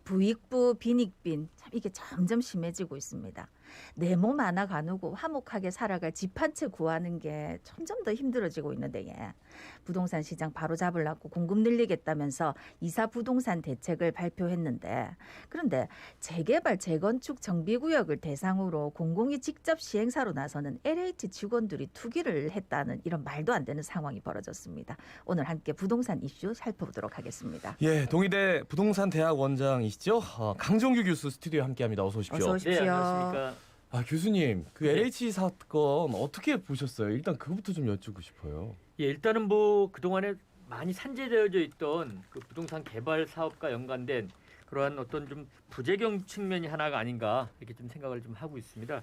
부익부, 빈익빈 참 이게 점점 심해지고 있습니다. 내 몸 하나 가누고 화목하게 살아갈 집 한 채 구하는 게 점점 더 힘들어지고 있는데 부동산 시장 바로 잡으려고 공급 늘리겠다면서 이사 부동산 대책을 발표했는데 그런데 재개발, 재건축, 정비구역을 대상으로 공공이 직접 시행사로 나서는 LH 직원들이 투기를 했다는 이런 말도 안 되는 상황이 벌어졌습니다. 오늘 함께 부동산 이슈 살펴보도록 하겠습니다. 예, 동의대 부동산 대학 원장이시죠? 강종규 교수 스튜디오에 함께합니다. 어서 오십시오. 어서 오십시오. 네, 안녕하십니까. 교수님, 그 LH 사건 어떻게 보셨어요? 일단 그것부터 좀 여쭙고 싶어요. 예, 일단은 뭐 그동안에 많이 산재되어져 있던 그 부동산 개발 사업과 연관된 그러한 어떤 좀 부작용 측면이 하나가 아닌가 이렇게 좀 생각을 좀 하고 있습니다.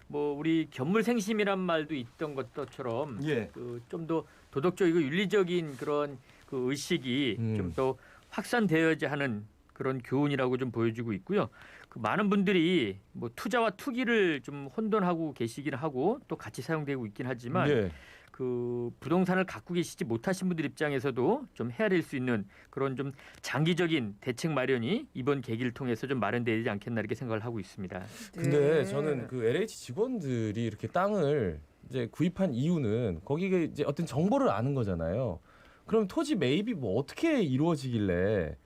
뭐 우리 견물생심이란 말도 있던 것처럼 예. 그 좀 더 도덕적이고 윤리적인 그런 그 의식이 좀 더 확산되어야 하는 그런 교훈이라고 좀 보여지고 있고요. 그 많은 분들이 뭐 투자와 투기를 좀 혼돈하고 계시긴 하고 또 같이 사용되고 있긴 하지만 예. 그 부동산을 갖고 계시지 못하신 분들 입장에서도 좀 헤아릴 수 있는 그런 좀 장기적인 대책 마련이 이번 계기를 통해서 좀 마련되지 않겠나 이렇게 생각을 하고 있습니다. 근데 저는 그 LH 직원들이 이렇게 땅을 이제 구입한 이유는 거기에 이제 어떤 정보를 아는 거잖아요. 그럼 토지 매입이 뭐 어떻게 이루어지길래?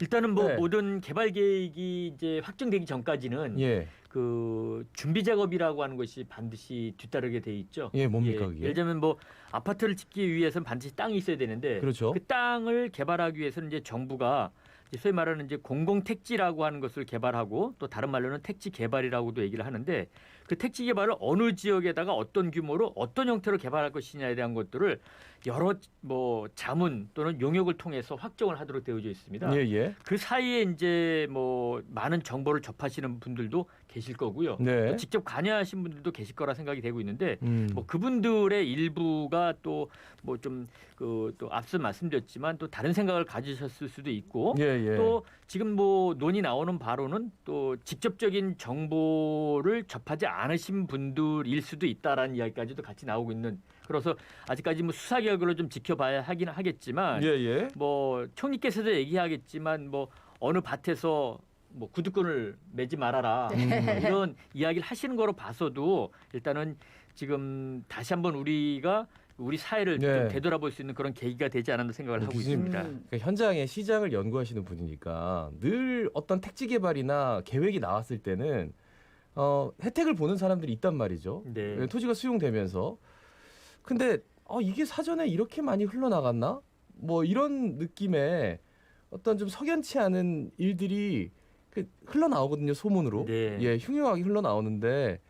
일단은 뭐 네. 모든 개발 계획이 이제 확정되기 전까지는 예. 그 준비 작업이라고 하는 것이 반드시 뒤따르게 돼 있죠. 예, 뭡니까 그게? 예를 들면 뭐 아파트를 짓기 위해서는 반드시 땅이 있어야 되는데 그렇죠. 그 땅을 개발하기 위해서는 이제 정부가 이제 소위 말하는 이제 공공택지라고 하는 것을 개발하고 또 다른 말로는 택지 개발이라고도 얘기를 하는데 그 택지 개발을 어느 지역에다가 어떤 규모로 어떤 형태로 개발할 것이냐에 대한 것들을 여러 뭐 자문 또는 용역을 통해서 확정을 하도록 되어져 있습니다. 예, 예. 그 사이에 이제 뭐 많은 정보를 접하시는 분들도 계실 거고요. 네. 또 직접 관여하신 분들도 계실 거라 생각이 되고 있는데 뭐 그 그분들의 일부가 또 뭐 좀 그 또 앞서 말씀드렸지만 또 다른 생각을 가지셨을 수도 있고 예, 예. 또 지금 뭐 논의 나오는 바로는 또 직접적인 정보를 접하지 않으신 분들일 수도 있다라는 이야기까지도 같이 나오고 있는 그래서 아직까지 뭐 수사 결과를 좀 지켜봐야 하긴 하겠지만 예, 예. 뭐 총리께서도 얘기하겠지만 뭐 어느 밭에서 뭐 구두끈을 매지 말아라 뭐 이런 이야기를 하시는 거로 봐서도 일단은 지금 다시 한번 우리가 우리 사회를 네. 좀 되돌아볼 수 있는 그런 계기가 되지 않았나 생각을 하고 교수님, 있습니다. 그러니까 현장의 시장을 연구하시는 분이니까 늘 어떤 택지 개발이나 계획이 나왔을 때는 혜택을 보는 사람들이 있단 말이죠. 네. 토지가 수용되면서. 근데 이게 사전에 이렇게 많이 흘러나갔나? 뭐 이런 느낌의 어떤 좀 석연치 않은 일들이 흘러나오거든요, 소문으로. 네. 예, 흉흉하게 흘러나오는데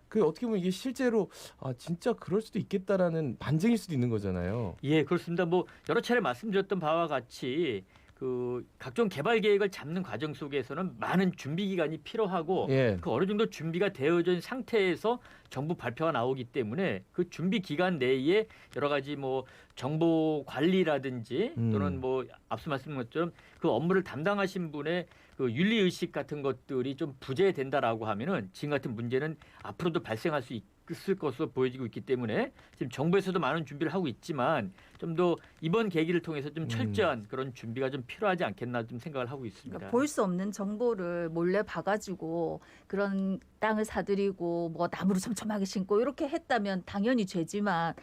그 어떻게 보면 이게 실제로 진짜 그럴 수도 있겠다라는 반증일 수도 있는 거잖아요. 예, 그렇습니다. 뭐 여러 차례 말씀드렸던 바와 같이 그 각종 개발 계획을 잡는 과정 속에서는 많은 준비 기간이 필요하고 예. 그 어느 정도 준비가 되어진 상태에서 정부 발표가 나오기 때문에 그 준비 기간 내에 여러 가지 뭐 정보 관리라든지 또는 뭐 앞서 말씀드린 것처럼 그 업무를 담당하신 분의 그 윤리 의식 같은 것들이 좀 부재된다라고 하면은 지금 같은 문제는 앞으로도 발생할 수 있을 것으로 보여지고 있기 때문에 지금 정부에서도 많은 준비를 하고 있지만 좀 더 이번 계기를 통해서 좀 철저한 그런 준비가 좀 필요하지 않겠나 좀 생각을 하고 있습니다. 그러니까 볼 수 없는 정보를 몰래 봐가지고 그런 땅을 사들이고 뭐 나무를 촘촘하게 심고 이렇게 했다면 당연히 죄지만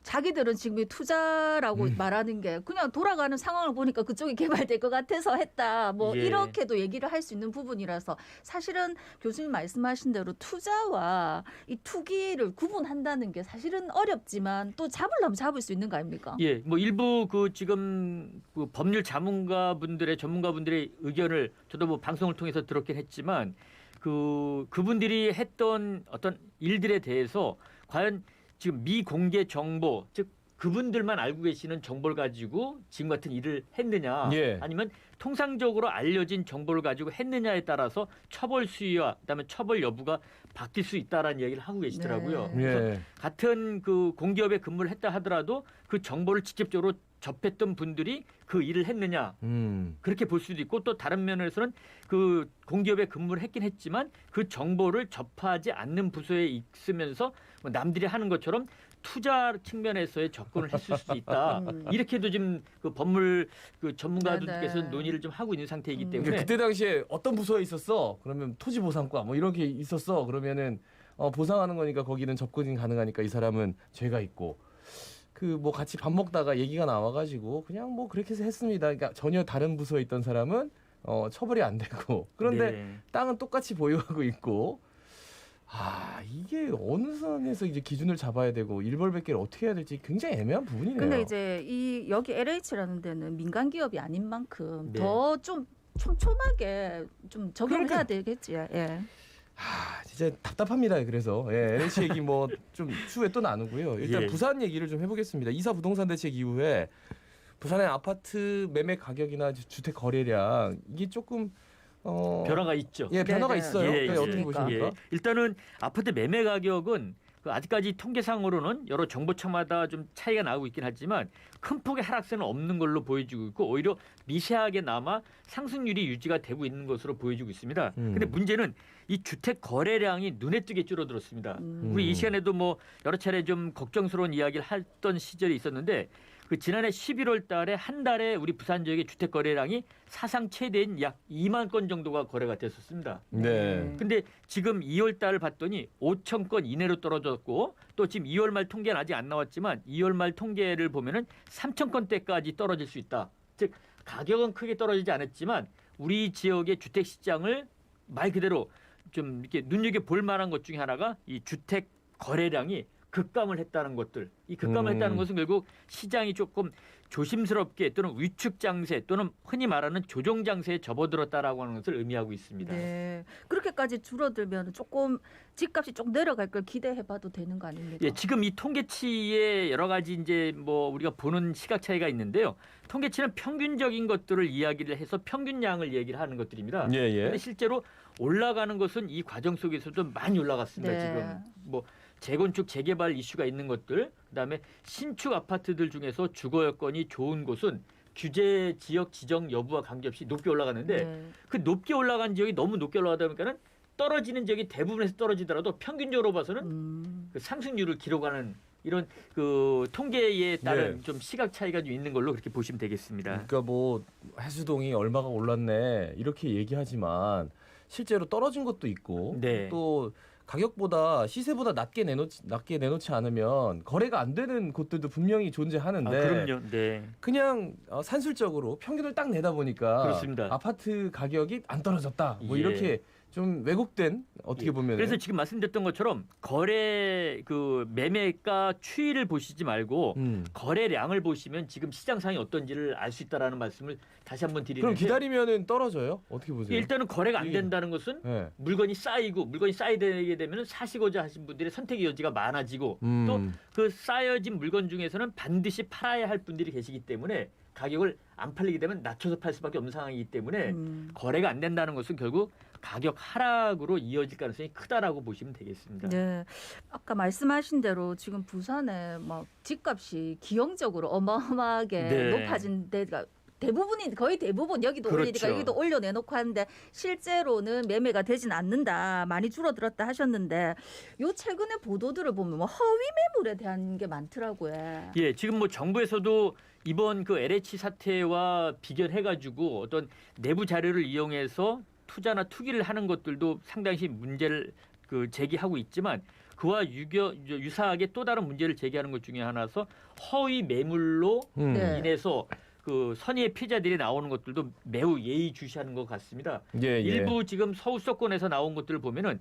자기들은 지금 이 투자라고 말하는 게 그냥 돌아가는 상황을 보니까 그쪽이 개발될 것 같아서 했다. 뭐 예. 이렇게도 얘기를 할 수 있는 부분이라서 사실은 교수님 말씀하신 대로 투자와 이 투기를 구분한다는 게 사실은 어렵지만 또 잡으려면 잡을 수 있는 거 아닙니까? 예, 뭐 일부 그 지금 그 법률 전문가분들의 의견을 저도 뭐 방송을 통해서 들었긴 했지만 그분들이 했던 어떤 일들에 대해서 과연 지금 미공개 정보, 즉 그분들만 알고 계시는 정보를 가지고 지금 같은 일을 했느냐 예. 아니면 통상적으로 알려진 정보를 가지고 했느냐에 따라서 처벌 수위와 그다음에 처벌 여부가 바뀔 수 있다라는 이야기를 하고 계시더라고요. 네. 그래서 예. 같은 그 공기업에 근무를 했다 하더라도 그 정보를 직접적으로 접했던 분들이 그 일을 했느냐 그렇게 볼 수도 있고 또 다른 면에서는 그 공기업에 근무를 했긴 했지만 그 정보를 접하지 않는 부서에 있으면서 뭐 남들이 하는 것처럼 투자 측면에서의 접근을 했을 수도 있다. 이렇게도 지금 그 법물 그 전문가들께서 네네. 논의를 좀 하고 있는 상태이기 그러니까 때문에 그때 당시에 어떤 부서에 있었어? 그러면 토지보상과 뭐 이런 게 있었어. 그러면은 보상하는 거니까 거기는 접근이 가능하니까 이 사람은 죄가 있고 그 뭐 같이 밥 먹다가 얘기가 나와가지고 그냥 뭐 그렇게 해서 했습니다. 그러니까 전혀 다른 부서에 있던 사람은 처벌이 안 되고 그런데 네. 땅은 똑같이 보유하고 있고 이게 어느 선에서 이제 기준을 잡아야 되고 일벌백계를 어떻게 해야 될지 굉장히 애매한 부분이네요. 근데 이제 이 여기 LH라는 데는 민간 기업이 아닌 만큼 네. 더 좀 촘촘하게 좀 적용해야 그러니까. 되겠지. 예. 진짜 답답합니다. 그래서 LH 얘기 뭐 좀 추후에 또 나누고요. 일단 예. 부산 얘기를 좀 해보겠습니다. 이사 부동산 대책 이후에 부산의 아파트 매매 가격이나 주택 거래량 이게 조금 변화가 있죠. 변화가 네네. 있어요. 예, 네, 예. 어떻게 그러니까. 보십니까? 일단은 아파트 매매 가격은 그 아직까지 통계상으로는 여러 정보처마다 좀 차이가 나고 있긴 하지만 큰 폭의 하락세는 없는 걸로 보여지고 있고 오히려 미세하게나마 상승률이 유지가 되고 있는 것으로 보여지고 있습니다. 근데 문제는 이 주택 거래량이 눈에 띄게 줄어들었습니다. 우리 이 시간에도 뭐 여러 차례 좀 걱정스러운 이야기를 했던 시절이 있었는데 그 지난해 11월 달에 한 달에 우리 부산 지역의 주택 거래량이 사상 최대인 약 2만 건 정도가 거래가 됐었습니다. 네. 근데 지금 2월 달을 봤더니 5천 건 이내로 떨어졌고 또 지금 2월 말 통계는 아직 안 나왔지만 2월 말 통계를 보면은 3천 건대까지 떨어질 수 있다. 즉 가격은 크게 떨어지지 않았지만 우리 지역의 주택 시장을 말 그대로 좀 이렇게 눈여겨 볼 만한 것 중에 하나가 이 주택 거래량이 급감을 했다는 것들. 이 급감을 했다는 것은 결국 시장이 조금 조심스럽게 또는 위축 장세 또는 흔히 말하는 조정 장세에 접어들었다라고 하는 것을 의미하고 있습니다. 네. 그렇게까지 줄어들면 조금 집값이 좀 내려갈 걸 기대해봐도 되는 거 아닙니까? 예, 지금 이 통계치에 여러 가지 이제 뭐 우리가 보는 시각 차이가 있는데요. 통계치는 평균적인 것들을 이야기를 해서 평균량을 얘기를 하는 것들입니다. 예. 그런데 실제로 올라가는 것은 이 과정 속에서도 많이 올라갔습니다. 네. 지금 뭐 재건축 재개발 이슈가 있는 것들, 그다음에 신축 아파트들 중에서 주거 여건이 좋은 곳은 규제 지역 지정 여부와 관계없이 높게 올라갔는데 네. 그 높게 올라간 지역이 너무 높게 올라가다 보니까는 떨어지는 지역이 대부분에서 떨어지더라도 평균적으로 봐서는 그 상승률을 기록하는 이런 그 통계에 따른 네. 좀 시각 차이가 좀 있는 걸로 그렇게 보시면 되겠습니다. 그러니까 뭐 해수동이 얼마가 올랐네 이렇게 얘기하지만 실제로 떨어진 것도 있고 네. 또 가격보다 시세보다 낮게 내놓지 않으면 거래가 안 되는 곳들도 분명히 존재하는데 그럼요. 네. 그냥 산술적으로 평균을 딱 내다 보니까 그렇습니다. 아파트 가격이 안 떨어졌다. 뭐 예. 이렇게 좀 왜곡된 어떻게 예. 보면 그래서 지금 말씀드렸던 것처럼 거래 그 매매가 추이를 보시지 말고 거래량을 보시면 지금 시장 상황이 어떤지를 알 수 있다라는 말씀을 다시 한번 드리는데 그럼 기다리면은 떨어져요? 어떻게 보세요? 일단은 거래가 안 이게- 된다는 것은 네. 물건이 쌓이게 되면 사시고자 하신 분들의 선택의 여지가 많아지고 또 그 쌓여진 물건 중에서는 반드시 팔아야 할 분들이 계시기 때문에 가격을 안 팔리게 되면 낮춰서 팔 수밖에 없는 상황이기 때문에 거래가 안 된다는 것은 결국 가격 하락으로 이어질 가능성이 크다라고 보시면 되겠습니다. 네. 아까 말씀하신 대로 지금 부산에 막 집값이 기형적으로 어마어마하게 네. 높아진 데가 거의 대부분 여기도 그렇죠. 올리니까 여기도 올려내놓고 하는데 실제로는 매매가 되진 않는다. 많이 줄어들었다 하셨는데 요 최근에 보도들을 보면 뭐 허위 매물에 대한 게 많더라고요. 예, 지금 뭐 정부에서도 이번 그 LH 사태와 비견해가지고 어떤 내부 자료를 이용해서 투자나 투기를 하는 것들도 상당히 문제를 그 제기하고 있지만 그와 유사하게 또 다른 문제를 제기하는 것 중에 하나서 허위 매물로 네. 인해서 그 선의의 피해자들이 나오는 것들도 매우 예의주시하는 것 같습니다. 예. 일부 지금 서울 수도권에서 나온 것들을 보면은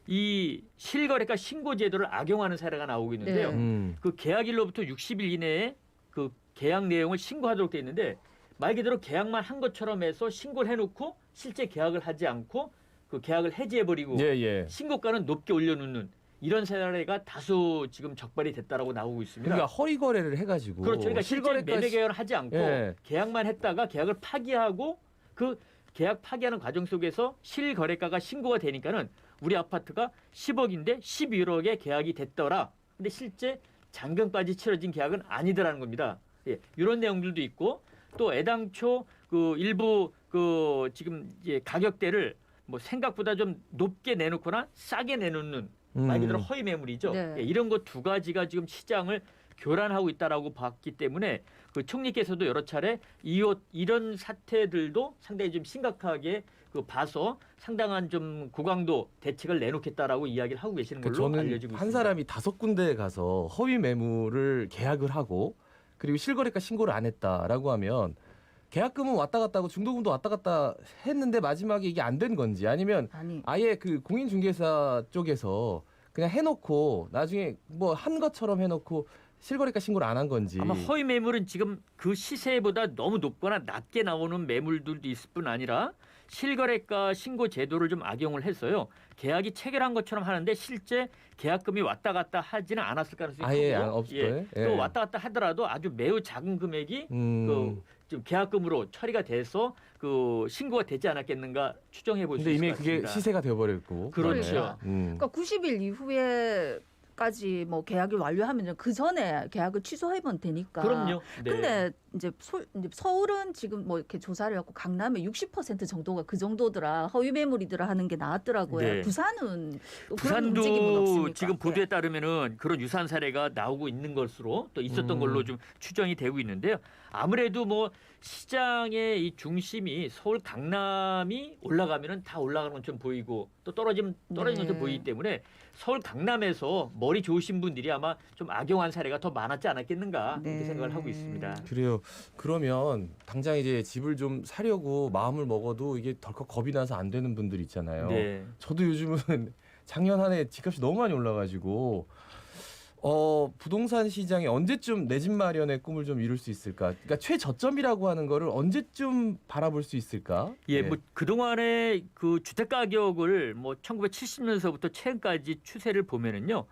이 실거래가 신고 제도를 악용하는 사례가 나오고 있는데요. 네. 그 계약일로부터 60일 이내에 그 계약 내용을 신고하도록 돼 있는데 말 그대로 계약만 한 것처럼 해서 신고를 해놓고 실제 계약을 하지 않고 그 계약을 해지해버리고 예. 신고가는 높게 올려놓는 이런 사례가 다수 지금 적발이 됐다라고 나오고 있습니다. 그러니까 허위 거래를 해가지고 그렇죠. 그러니까 실제 매매 계약을 하지 않고 예. 계약만 했다가 계약을 파기하고 그 계약 파기하는 과정 속에서 실거래가가 신고가 되니까는 우리 아파트가 10억인데 11억에 계약이 됐더라. 근데 실제 잔금까지 치러진 계약은 아니더라는 겁니다. 예, 이런 내용들도 있고 또 애당초 그 일부 그 지금 이제 가격대를 뭐 생각보다 좀 높게 내놓거나 싸게 내놓는 말 그대로 허위 매물이죠. 네. 예, 이런 것 두 가지가 지금 시장을 교란하고 있다라고 봤기 때문에 그 총리께서도 여러 차례 이런 사태들도 상당히 좀 심각하게 그 봐서 상당한 좀 고강도 대책을 내놓겠다라고 이야기를 하고 계시는 걸로 저는 알려지고 한 있습니다. 사람이 5군데에 가서 허위 매물을 계약을 하고 그리고 실거래가 신고를 안 했다라고 하면 계약금은 왔다 갔다 하고 중도금도 왔다 갔다 했는데 마지막에 이게 안 된 건지 아니면 아니 아예 그 공인중개사 쪽에서 그냥 해놓고 나중에 뭐 한 것처럼 해놓고 실거래가 신고를 안 한 건지. 아마 허위 매물은 지금 그 시세보다 너무 높거나 낮게 나오는 매물들도 있을 뿐 아니라 실거래가 신고 제도를 좀 악용을 했어요. 계약이 체결한 것처럼 하는데 실제 계약금이 왔다 갔다 하지는 않았을 가능성이 아예 크고 안 없어요. 예. 또 왔다 갔다 하더라도 아주 매우 작은 금액이 좀 계약금으로 처리가 돼서 그 신고가 되지 않았겠는가 추정해 볼 수 근데 있을 이미 것 그게 같습니다. 시세가 되어버렸고. 그렇죠. 그러니까. 음. 그러니까 90일 이후에까지 뭐 계약을 완료하면 그 전에 계약을 취소하면 되니까. 그럼요. 네. 근데 이제 서울은 지금 뭐 이렇게 조사를 했고 강남에 60% 정도가 그 정도더라 허위 매물이더라 하는 게 나왔더라고요. 네. 부산은 또 그런 움직임은 부산도 없습니까? 지금 보도에 따르면은 그런 유사한 사례가 나오고 있는 것으로 또 있었던 걸로 좀 추정이 되고 있는데요. 아무래도 뭐 시장의 이 중심이 서울 강남이 올라가면은 다 올라가는 것처럼 보이고 또 떨어지는 것처럼 네. 보이기 때문에 서울 강남에서 머리 좋으신 분들이 아마 좀 악용한 사례가 더 많았지 않았겠는가 네. 이렇게 생각을 하고 있습니다. 그래요. 그러면 당장 이제 집을 좀 사려고 마음을 먹어도 이게 덜컥 겁이 나서 안 되는 분들 있잖아요. 네. 저도 요즘은 작년 한 해 집값이 너무 많이 올라가지고 부동산 시장에 언제쯤 내 집 마련의 꿈을 좀 이룰 수 있을까? 그러니까 최저점이라고 하는 거를 언제쯤 바라볼 수 있을까? 예, 네. 뭐 그동안의 그 주택 가격을 뭐 1970년서부터 최근까지 추세를 보면은요.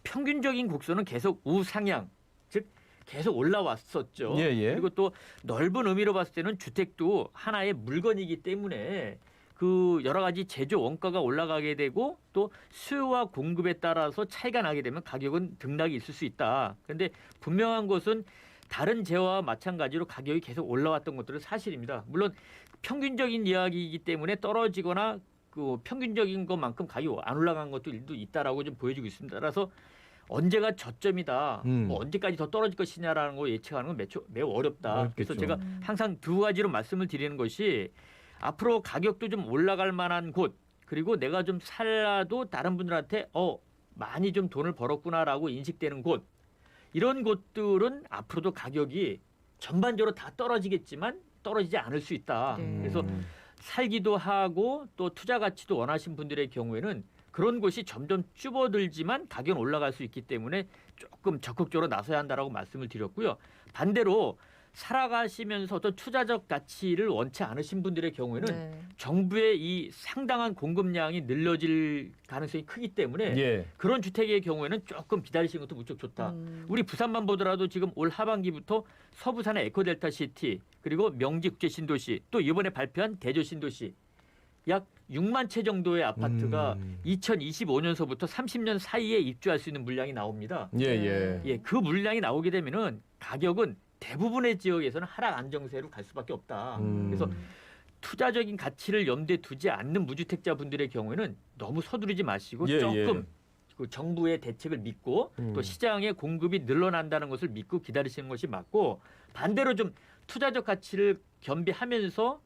평균적인 곡선은 계속 우상향, 즉 계속 올라왔었죠. 예, 예. 그리고 또 넓은 의미로 봤을 때는 주택도 하나의 물건이기 때문에 그 여러 가지 제조 원가가 올라가게 되고 또 수요와 공급에 따라서 차이가 나게 되면 가격은 등락이 있을 수 있다. 그런데 분명한 것은 다른 재화와 마찬가지로 가격이 계속 올라왔던 것들은 사실입니다. 물론 평균적인 이야기이기 때문에 떨어지거나 그 평균적인 것만큼 가격이 안 올라간 것도 있다라고 좀 보여지고 있습니다. 따라서 언제가 저점이다, 뭐 언제까지 더 떨어질 것이냐라는 거 예측하는 건 매우 어렵다. 어렵겠죠. 그래서 제가 항상 두 가지로 말씀을 드리는 것이 앞으로 가격도 좀 올라갈 만한 곳 그리고 내가 좀 살라도 다른 분들한테 많이 좀 돈을 벌었구나라고 인식되는 곳 이런 곳들은 앞으로도 가격이 전반적으로 다 떨어지겠지만 떨어지지 않을 수 있다. 네. 그래서 살기도 하고 또 투자 가치도 원하신 분들의 경우에는 그런 곳이 점점 줄어들지만 가격은 올라갈 수 있기 때문에 조금 적극적으로 나서야 한다라고 말씀을 드렸고요. 반대로 살아가시면서 어떤 투자적 가치를 원치 않으신 분들의 경우에는 네. 정부의 이 상당한 공급량이 늘려질 가능성이 크기 때문에 예. 그런 주택의 경우에는 조금 기다리시는 것도 무척 좋다. 우리 부산만 보더라도 지금 올 하반기부터 서부산의 에코델타 시티 그리고 명지 국제 신도시 또 이번에 발표한 대저 신도시 약 6만 채 정도의 아파트가 2025년서부터 30년 사이에 입주할 수 있는 물량이 나옵니다. 예, 예. 예, 그 물량이 나오게 되면은 가격은 대부분의 지역에서는 하락 안정세로 갈 수밖에 없다. 그래서 투자적인 가치를 염두에 두지 않는 무주택자분들의 경우에는 너무 서두르지 마시고 예, 조금 그 정부의 대책을 믿고 또 시장의 공급이 늘어난다는 것을 믿고 기다리시는 것이 맞고 반대로 좀 투자적 가치를 겸비하면서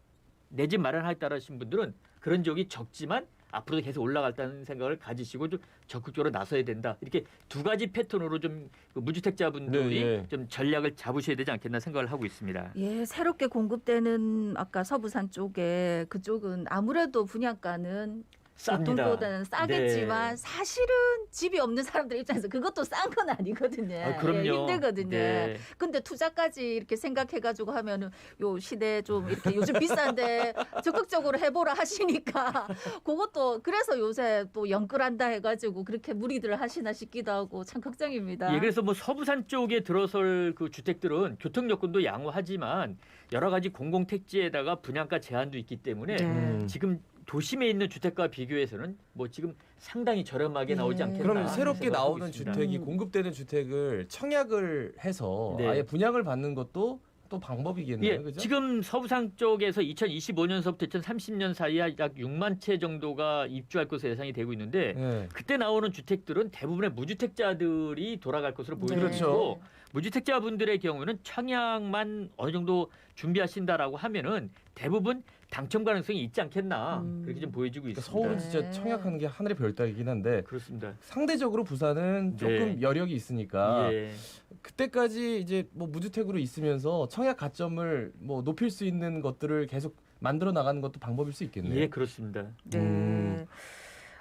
내 집 마련하겠다는 분들은 그런 지역이 적지만 앞으로도 계속 올라갈다는 생각을 가지시고 좀 적극적으로 나서야 된다. 이렇게 두 가지 패턴으로 좀 그 무주택자분들이 네, 예. 좀 전략을 잡으셔야 되지 않겠나 생각을 하고 있습니다. 예, 새롭게 공급되는 아까 서부산 쪽에 그쪽은 아무래도 분양가는 쌉니다. 보통보다는 싸겠지만 네. 사실은 집이 없는 사람들 입장에서 그것도 싼 건 아니거든요. 아, 그럼요. 예, 힘들거든요. 네. 근데 투자까지 이렇게 생각해가지고 하면은 요 시대 좀 이렇게 요즘 비싼데 적극적으로 해보라 하시니까 그것도 그래서 요새 또 연끌한다 해가지고 그렇게 무리들 하시나 싶기도 하고 참 걱정입니다. 예, 그래서 뭐 서부산 쪽에 들어설 그 주택들은 교통 여건도 양호하지만 여러 가지 공공택지에다가 분양가 제한도 있기 때문에 네. 지금 도심에 있는 주택과 비교해서는 뭐 지금 상당히 저렴하게 나오지 네. 않겠나. 그러면 새롭게 생각을 하고 나오는 있습니다. 주택이 공급되는 주택을 청약을 해서 네. 아예 분양을 받는 것도 또 방법이겠네요. 예, 그죠? 지금 서부상 쪽에서 2025년서부터 2030년 사이에 약 6만 채 정도가 입주할 것으로 예상이 되고 있는데 네. 그때 나오는 주택들은 대부분의 무주택자들이 돌아갈 것으로 보이고 그렇죠. 있고 무주택자분들의 경우는 청약만 어느 정도 준비하신다라고 하면은 대부분 당첨 가능성이 있지 않겠나 그렇게 좀 보여지고 그러니까 있습니다. 서울은 진짜 청약하는 게 하늘의 별따기긴 한데 그렇습니다. 상대적으로 부산은 조금 네. 여력이 있으니까 예. 그때까지 이제 뭐 무주택으로 있으면서 청약 가점을 뭐 높일 수 있는 것들을 계속 만들어 나가는 것도 방법일 수 있겠네요. 예, 그렇습니다. 네.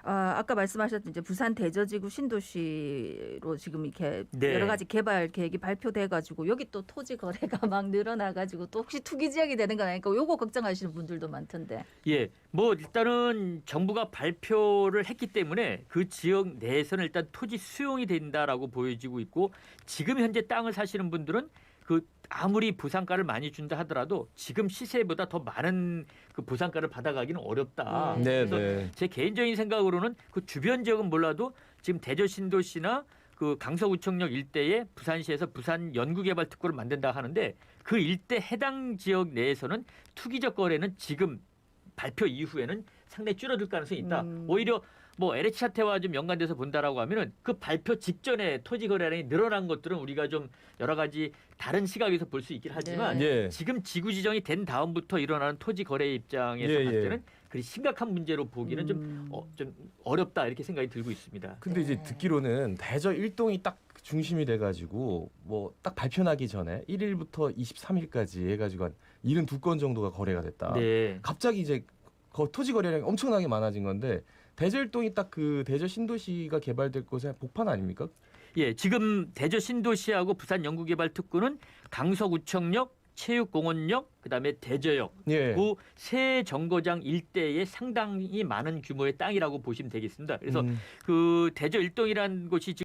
아까 말씀하셨던 이제 부산 대저지구 신도시로 지금 이렇게 네. 여러 가지 개발 계획이 발표돼 가지고 여기 또 토지 거래가 막 늘어나 가지고 또 혹시 투기 지역이 되는 건 아닐까 요거 걱정하시는 분들도 많던데. 예, 뭐 일단은 정부가 발표를 했기 때문에 그 지역 내에서는 일단 토지 수용이 된다라고 보여지고 있고 지금 현재 땅을 사시는 분들은 그 아무리 부상가를 많이 준다 하더라도 지금 시세보다 더 많은 그 부상가를 받아가기는 어렵다. 네, 그래서 네. 제 개인적인 생각으로는 그 주변 지역은 몰라도 지금 대저 신도시나 그 강서구청역 일대에 부산시에서 부산 연구개발 특구를 만든다 하는데 그 일대 해당 지역 내에서는 투기적 거래는 지금 발표 이후에는 상당히 줄어들 가능성이 있다. 오히려 뭐 LH 사태와 좀 연관돼서 본다라고 하면은 그 발표 직전에 토지 거래량이 늘어난 것들은 우리가 좀 여러 가지 다른 시각에서 볼 수 있긴 하지만 예. 지금 지구 지정이 된 다음부터 일어나는 토지 거래 입장에서 예, 봤을 예. 때는 그리 심각한 문제로 보기는 좀 어렵다 이렇게 생각이 들고 있습니다. 근데 이제 듣기로는 대저 1동이 딱 중심이 돼가지고 뭐 딱 발표 나기 전에 1일부터 23일까지 해가지고 한 72건 정도가 거래가 됐다. 네. 갑자기 이제 토지 거래량이 엄청나게 많아진 건데 대저 1동이 딱 그 대저 신도시가 개발될 곳의 복판 아닙니까? 예, 지금 대저 신도시하고 부산 연구개발특구는 강서구청역, 체육공원역, 그다음에 대저역 예. 그 세 정거장 일대에 상당히 많은 규모의 땅이라고 보시면 되겠습니다. 그래서 그 대저 일동이라는 곳이 지금